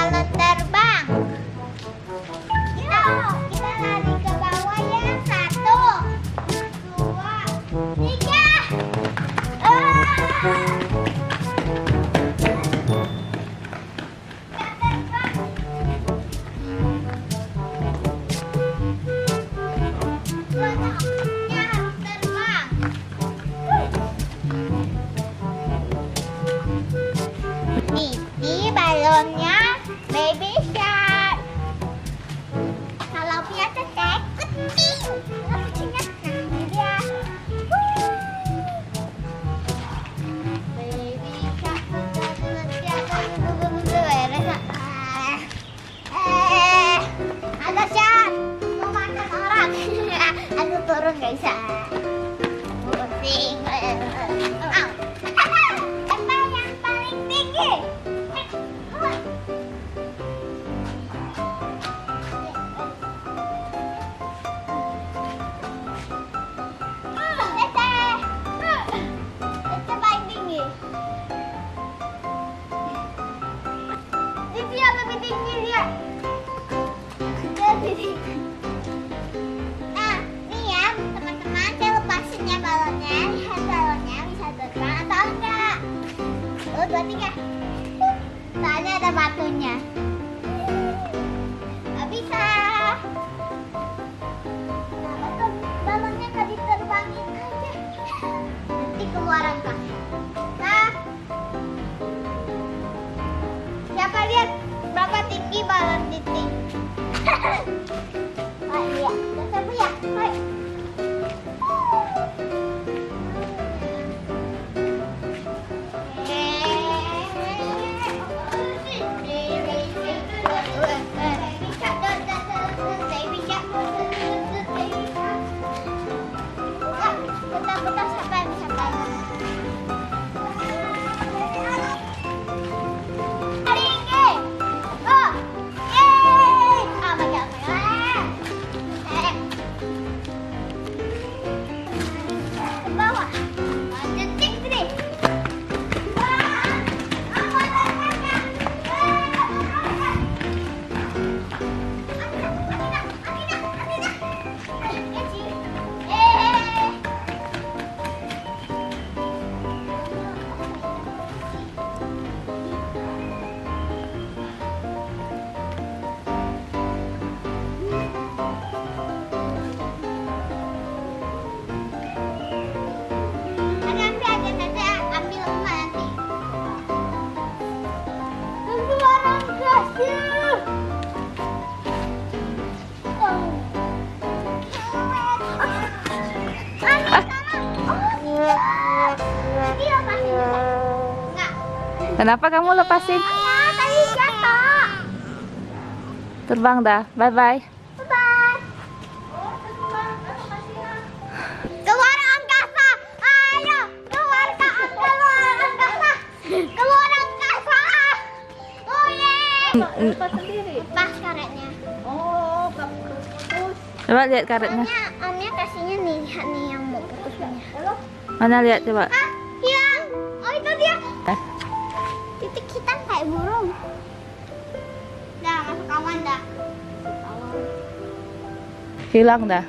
balon terbang. Kita lari ke bawah ya. 1, 2, 3. Ini balonnya baby shark. Kalau dia tetek, kucing. Kucingnya dia. Baby shark. Ada shark. Mau makan orang. Aku turun guys. Pusing. Apa yang paling tinggi? Dia lebih tinggi dia. Nah, nih ya teman-teman, saya lepasin ya balonnya. Lihat balonnya bisa terbang atau enggak. 1, 2, 3. Soalnya ada batunya. Nggak bisa. Nah, balonnya nggak diterbangin aja. Nanti keluaran kaki. Nah, siapa lihat berapa tinggi balon titik? Oh iya, coba ya. Hai. Bentar, siapa yang bisa pakai? Kenapa kamu lepasin? Tadi jatuh. Terbang dah. Bye bye. Bye. Keluar angkasa. Ayo, keluar ke angkasa. Keluar angkasa. Oh ye. Lepas sendiri. Lepas karetnya. Oh, gak putus. Coba lihat karetnya. Amnya kasihnya nih, lihat nih yang mau putusnya. Mana lihat coba. Ah, hilang. Oh itu dia. Titik hitam kayak burung. Dah masuk kawan dah. Hilang dah.